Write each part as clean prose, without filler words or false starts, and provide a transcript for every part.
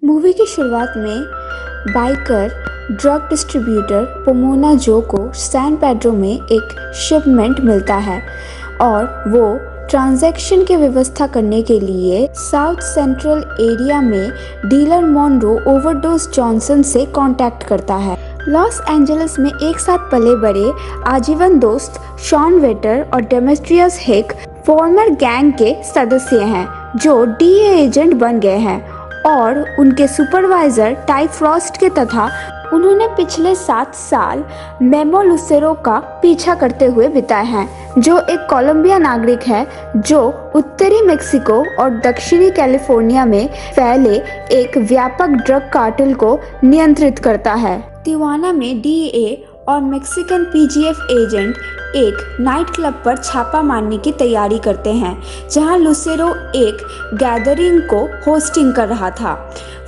Movie की शुरुआत में बाइकर ड्रग डिस्ट्रीब्यूटर पोमोना जो को सैन पेड्रो में एक शिपमेंट मिलता है और वो ट्रांजैक्शन की व्यवस्था करने के लिए साउथ सेंट्रल एरिया में डीलर मॉनरो ओवरडोज जॉनसन से कांटेक्ट करता है। लॉस एंजलिस में एक साथ पले बड़े आजीवन दोस्त शॉन वेटर और डेमेट्रियस हिक फॉर्मर गैंग के सदस्य हैं जो डीए एजेंट बन गए हैं और उनके सुपरवाइजर टाई फ्रॉस्ट के तथा उन्होंने पिछले 7 साल मेमो लुसेरो का पीछा करते हुए बिताए हैं, जो एक कोलंबिया नागरिक है जो उत्तरी मेक्सिको और दक्षिणी कैलिफोर्निया में फैले एक व्यापक ड्रग कार्टेल को नियंत्रित करता है। तिवाना में डीए और मेक्सिकन पीजीएफ एजेंट एक नाइट क्लब पर छापा मारने की तैयारी करते हैं जहां लुसेरो एक गैदरिंग को होस्टिंग कर रहा था।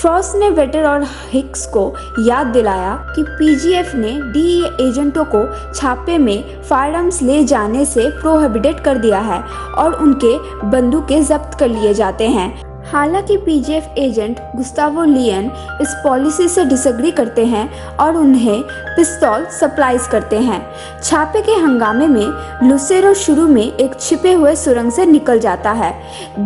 फ्रॉस्ट ने वेटर और हिक्स को याद दिलाया कि पीजीएफ ने डीए एजेंटों को छापे में फायरआर्म्स ले जाने से प्रोहिबिटेड कर दिया है और उनके बंदूकें जब्त कर लिए जाते हैं। हालांकि पीजीएफ एजेंट गुस्तावो लियन इस पॉलिसी से डिसएग्री करते हैं और उन्हें पिस्तौल सप्लाईज करते हैं। छापे के हंगामे में लुसेरो शुरू में एक छिपे हुए सुरंग से निकल जाता है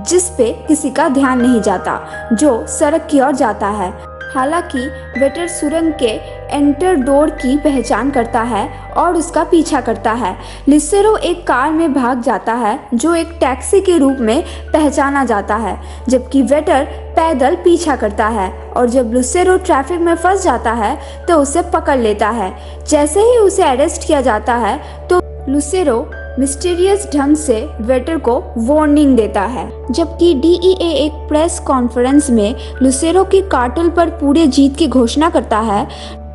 जिस पे किसी का ध्यान नहीं जाता, जो सड़क की ओर जाता है। हालांकि वेटर सुरंग के एंटर डोर की पहचान करता है और उसका पीछा करता है। लुसेरो एक कार में भाग जाता है जो एक टैक्सी के रूप में पहचाना जाता है, जबकि वेटर पैदल पीछा करता है और जब लुसेरो ट्रैफिक में फंस जाता है तो उसे पकड़ लेता है। जैसे ही उसे अरेस्ट किया जाता है तो लुसेरो मिस्टीरियस ढंग से वेटर को वार्निंग देता है, जबकि डीईए एक प्रेस कॉन्फ्रेंस में लुसेरो की कार्टेल पर पूरे जीत की घोषणा करता है।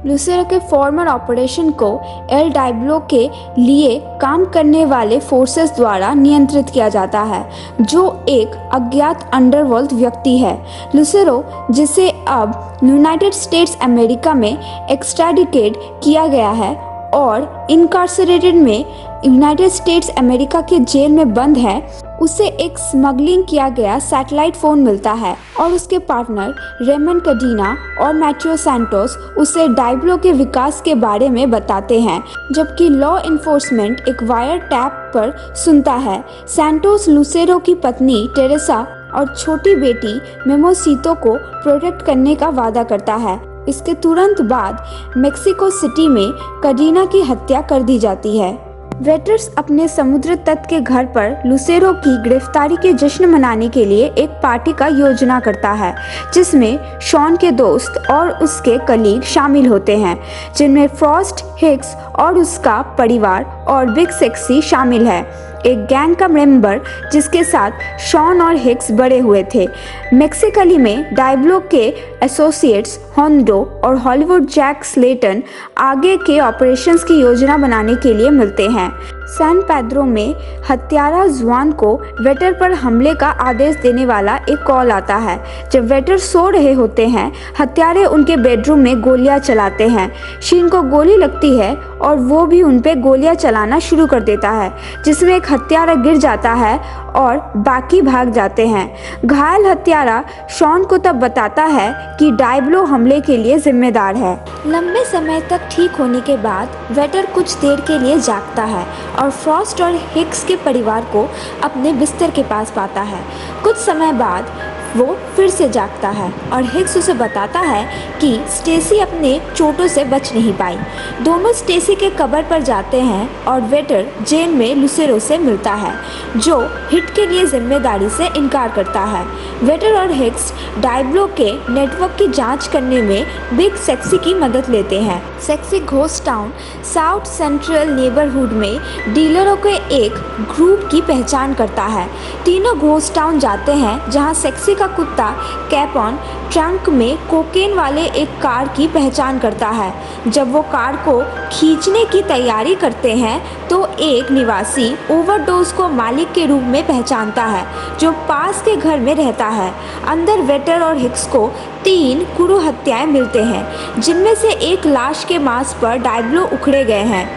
लुसेरो के फॉर्मर ऑपरेशन को एल डायब्लो के लिए काम करने वाले फोर्सेस द्वारा नियंत्रित किया जाता है, जो एक अज्ञात अंडरवर्ल्ड व्यक्ति है। लुसेरो, जिसे अब यूनाइटेड स्टेट्स अमेरिका में एक्सट्राडिटेड किया गया है और इनकार्सरेटेड में यूनाइटेड स्टेट्स अमेरिका के जेल में बंद है, उसे एक स्मगलिंग किया गया सैटेलाइट फ़ोन मिलता है और उसके पार्टनर रेमन कडिना और मैथ्यू सैंटोस उसे डायब्लो के विकास के बारे में बताते हैं, जबकि लॉ इन्फोर्समेंट एक वायर टैप पर सुनता है। सैंटोस लुसेरो की पत्नी टेरेसा और छोटी बेटी मेमोसीतो को प्रोटेक्ट करने का वादा करता है। इसके तुरंत बाद मेक्सिको सिटी में कडिना की हत्या कर दी जाती है। वेटर्स अपने समुद्र तट के घर पर लुसेरो की गिरफ्तारी के जश्न मनाने के लिए एक पार्टी का योजना करता है, जिसमें शॉन के दोस्त और उसके कलीग शामिल होते हैं, जिनमें फ्रॉस्ट, हिक्स और उसका परिवार और बिग सेक्सी शामिल है, एक गैंग का मेंबर जिसके साथ शॉन और हिक्स बड़े हुए थे। मेक्सिकली में डायब्लो के एसोसिएट्स होंडो और हॉलीवुड जैक स्लेटन आगे के ऑपरेशंस की योजना बनाने के लिए मिलते हैं। सैन पेड्रो में हत्यारा जुआन को वेटर पर हमले का आदेश देने वाला एक कॉल आता है। जब वेटर सो रहे होते हैं, हत्यारे उनके बेडरूम में गोलियां चलाते हैं। शीन को गोली लगती है और वो भी उन पे गोलियां चलाना शुरू कर देता है, जिसमें एक हत्यारा गिर जाता है और बाकी भाग जाते हैं। घायल हत्यारा शॉन को तब बताता है कि डायब्लो हमले के लिए जिम्मेदार है। लंबे समय तक ठीक होने के बाद वेटर कुछ देर के लिए जागता है और फ्रॉस्ट और हिक्स के परिवार को अपने बिस्तर के पास पाता है। कुछ समय बाद वो फिर से जागता है और हिक्स उसे बताता है कि स्टेसी अपने चोटों से बच नहीं पाई। दोनों स्टेसी के कब्र पर जाते हैं और वेटर जेल में लुसेरो से मिलता है, जो हिट के लिए जिम्मेदारी से इनकार करता है। वेटर और हिक्स डायब्लो के नेटवर्क की जांच करने में बिग सेक्सी की मदद लेते हैं। Sexy ghost town south central neighbourhood में डीलरों के एक ग्रुप की पहचान करता है। तीनों घोस्ट टाउन जाते हैं जहां सेक्सी का कुत्ता कैपॉन ट्रंक में कोकेन वाले एक कार की पहचान करता है। जब वो कार को खींचने की तैयारी करते हैं तो एक निवासी ओवरडोज को मालिक के रूप में पहचानता है, जो पास के घर में रहता है। अंदर वेटर और हिक्स को 3 क्रूर हत्याएं मिलते हैं, जिनमें से एक लाश के मांस पर डायब्लो उखड़े गए हैं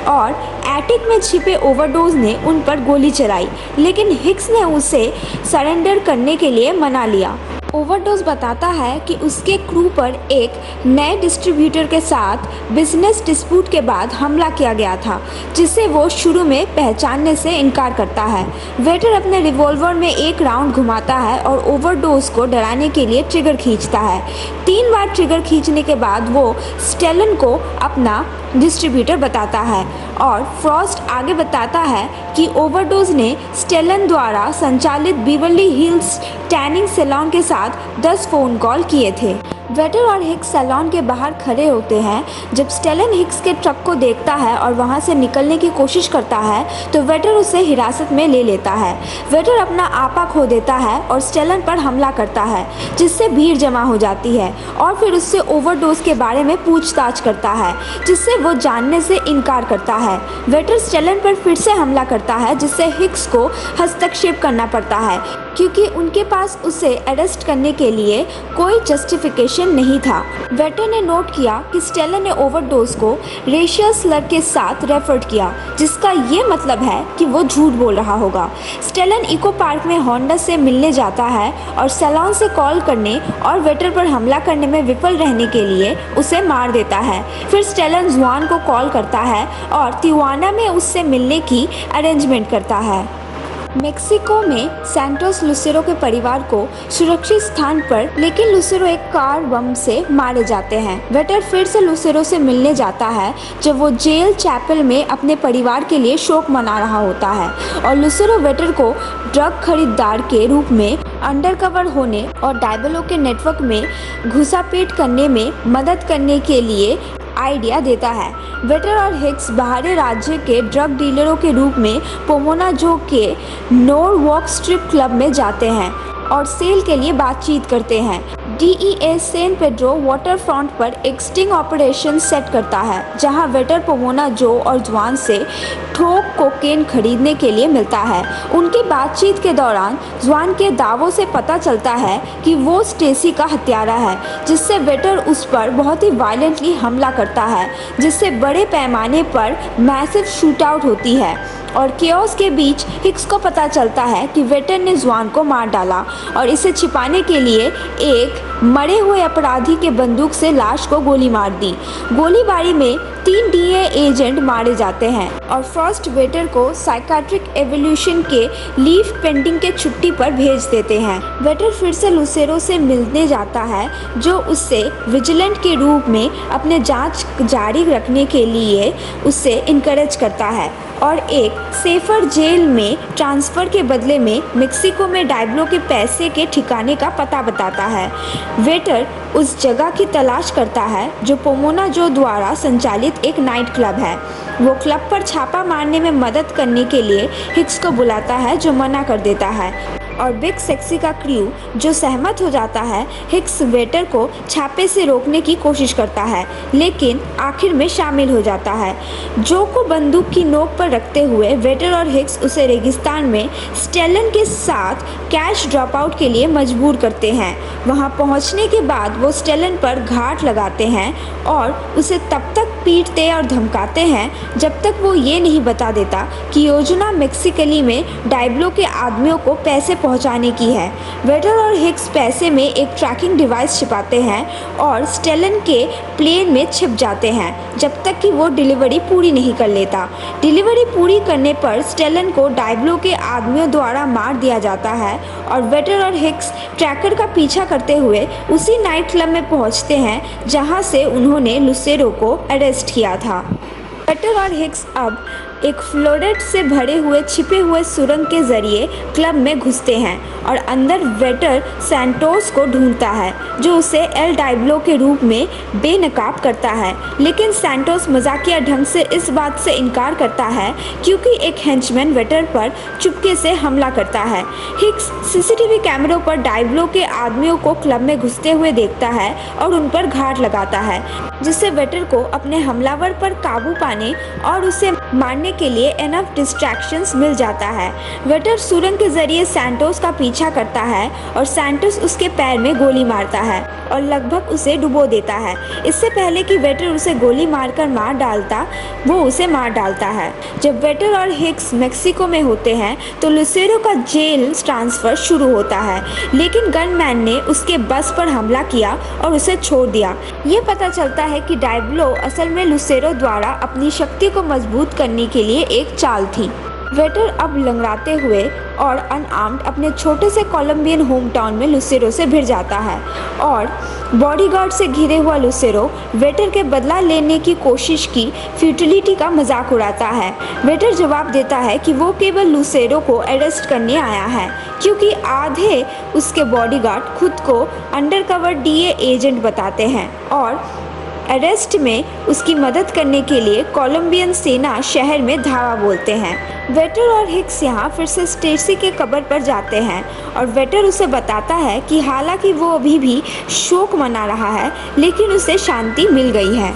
और एटिक में छिपे ओवरडोज ने उन पर गोली चलाई, लेकिन हिक्स ने उसे सरेंडर करने के लिए मना लिया। ओवरडोज बताता है कि उसके क्रू पर एक नए डिस्ट्रीब्यूटर के साथ बिजनेस डिस्प्यूट के बाद हमला किया गया था, जिसे वो शुरू में पहचानने से इनकार करता है। वेटर अपने रिवॉल्वर में एक राउंड घुमाता है और ओवरडोज को डराने के लिए ट्रिगर खींचता है। 3 बार ट्रिगर खींचने के बाद वो स्टेलन को अपना डिस्ट्रीब्यूटर बताता है और फ्रॉस्ट आगे बताता है कि ओवरडोज ने स्टेलन द्वारा संचालित बीवर्ली हिल्स टैनिंग सैलून के साथ 10 फ़ोन कॉल किए थे। वेटर और हिक्स सैलून के बाहर खड़े होते हैं। जब स्टेलन हिक्स के ट्रक को देखता है और वहां से निकलने की कोशिश करता है तो वेटर उसे हिरासत में ले लेता है। वेटर अपना आपा खो देता है और स्टेलन पर हमला करता है, जिससे भीड़ जमा हो जाती है और फिर उससे ओवरडोज के बारे में पूछताछ करता है, जिससे वो जानने से इनकार करता है। वेटर स्टेलन पर फिर से हमला करता है, जिससे हिक्स को हस्तक्षेप करना पड़ता है क्योंकि उनके पास उसे अरेस्ट करने के लिए कोई जस्टिफिकेशन नहीं था। वेटर ने नोट किया कि स्टेलन ने ओवरडोज को रेशियल स्लर के साथ रेफर किया, जिसका ये मतलब है कि वो झूठ बोल रहा होगा। स्टेलन इको पार्क में होंडा से मिलने जाता है और सैलून से कॉल करने और वेटर पर हमला करने में विफल रहने के लिए उसे मार देता है। फिर स्टेलन जुआन को कॉल करता है और तिवाना में उससे मिलने की अरेंजमेंट करता है। मेक्सिको में सैंटोस लुसेरो के परिवार को सुरक्षित स्थान पर, लेकिन लुसेरो एक कार बम से मारे जाते हैं। वेटर फिर से लुसेरो से मिलने जाता है जब वो जेल चैपल में अपने परिवार के लिए शोक मना रहा होता है और लुसेरो वेटर को ड्रग खरीदार के रूप में अंडरकवर होने और डायबलो के नेटवर्क में घुसापैठ करने में मदद करने के लिए आइडिया देता है। वेटर और हिक्स बाहरी राज्य के ड्रग डीलरों के रूप में पोमोना जो के नॉरवॉक स्ट्रिप क्लब में जाते हैं और सेल के लिए बातचीत करते हैं। DEA San Pedro water front पर एक स्टिंग ऑपरेशन सेट करता है, जहां वेटर पोमोना जो और जुआन से थोक कोकेन खरीदने के लिए मिलता है। उनकी बातचीत के दौरान जुआन के दावों से पता चलता है कि वो स्टेसी का हत्यारा है, जिससे वेटर उस पर बहुत ही वायलेंटली हमला करता है, जिससे बड़े पैमाने पर मैसिव शूट आउट होती है और केओस के बीच हिक्स को पता चलता है कि वेटर ने जुआन को मार डाला और इसे छिपाने के लिए एक मरे हुए अपराधी के बंदूक से लाश को गोली मार दी। गोलीबारी में 3 DEA एजेंट मारे जाते हैं और फ्रॉस्ट वेटर को साइकाट्रिक एवोल्यूशन के लीफ पेंटिंग के छुट्टी पर भेज देते हैं। वेटर फिर से लुसेरो से मिलने जाता है, जो उससे विजिलेंट के रूप में अपने जांच जारी रखने के लिए उसे इनकरेज करता है और एक सेफर जेल में ट्रांसफ़र के बदले में मेक्सिको में डायबलो के पैसे के ठिकाने का पता बताता है। वेटर उस जगह की तलाश करता है जो पोमोना जो द्वारा संचालित एक नाइट क्लब है। वो क्लब पर छापा मारने में मदद करने के लिए हिक्स को बुलाता है, जो मना कर देता है और बिग सेक्सी का क्रू जो सहमत हो जाता है। हिक्स वेटर को छापे से रोकने की कोशिश करता है, लेकिन आखिर में शामिल हो जाता है। जो को बंदूक की नोक पर रखते हुए वेटर और हिक्स उसे रेगिस्तान में स्टेलन के साथ कैश ड्रॉप आउट के लिए मजबूर करते हैं। वहां पहुंचने के बाद वो स्टेलन पर घात लगाते हैं और उसे तब तक पीटते और धमकाते हैं जब तक वो ये नहीं बता देता कि योजना मेक्सिकली में डायबलो के आदमियों को पैसे पहुंचाने की है। वेटर और हिक्स पैसे में एक ट्रैकिंग डिवाइस छिपाते हैं और स्टेलन के प्लेन में छिप जाते हैं जब तक कि वो डिलीवरी पूरी नहीं कर लेता। डिलीवरी पूरी करने पर स्टेलन को डायबलो के आदमियों द्वारा मार दिया जाता है और वेटर और हिक्स ट्रैकर का पीछा करते हुए उसी नाइट क्लब में पहुंचते हैं जहां से उन्होंने लुसेरो को अरेस्ट किया था। वेटर और हिक्स अब एक फ्लोरेट से भरे हुए छिपे हुए सुरंग के जरिए क्लब में घुसते हैं और अंदर वेटर सैंटोस को ढूंढता है, जो उसे एल डायबलो के रूप में बेनकाब करता है। लेकिन सैंटोस मजाकिया ढंग से इस बात से इनकार करता है क्योंकि एक हेंचमैन वेटर पर चुपके से हमला करता है। हिक्स सीसीटीवी कैमरों पर डायबलो के आदमियों को क्लब में घुसते हुए देखता है और उन पर घात लगाता है, जिससे वेटर को अपने हमलावर पर काबू पाने और उसे मारने करने के लिए एनफ डिस्ट्रैक्शंस मिल जाता है। वेटर सुरंग के जरिए सैंटोस का पीछा करता है और सैंटोस उसके पैर में गोली मारता है और लगभग उसे डुबो देता है। इससे पहले कि वेटर उसे गोली मारकर मार डालता, वो उसे मार डालता है। जब वेटर और हिक्स मेक्सिको में होते हैं तो लुसेरो का जेल ट्रांसफर शुरू होता है, लेकिन गनमैन ने उसके बस पर हमला किया और उसे छोड़ दिया। ये पता चलता है कि डायब्लो असल में लुसेरो द्वारा अपनी शक्ति को मजबूत करने के लिए एक चाल थी। वेटर अब लंगड़ाते हुए और अनआर्म्ड अपने छोटे से कोलंबियन होम टाउन में लुसेरो से भिड़ जाता है और बॉडीगार्ड से घिरे हुआ लुसेरो वेटर के बदला लेने की कोशिश की फ्यूटिलिटी का मजाक उड़ाता है। वेटर जवाब देता है कि वो केवल लुसेरो को अरेस्ट करने आया है, क्योंकि आधे उसके बॉडीगार्ड खुद को अंडरकवर डीए एजेंट बताते हैं और अरेस्ट में उसकी मदद करने के लिए कोलंबियन सेना शहर में धावा बोलते हैं। वेटर और हिक्स यहाँ फिर से स्टेसी के कब्र पर जाते हैं और वेटर उसे बताता है कि हालांकि वो अभी भी शोक मना रहा है, लेकिन उसे शांति मिल गई है।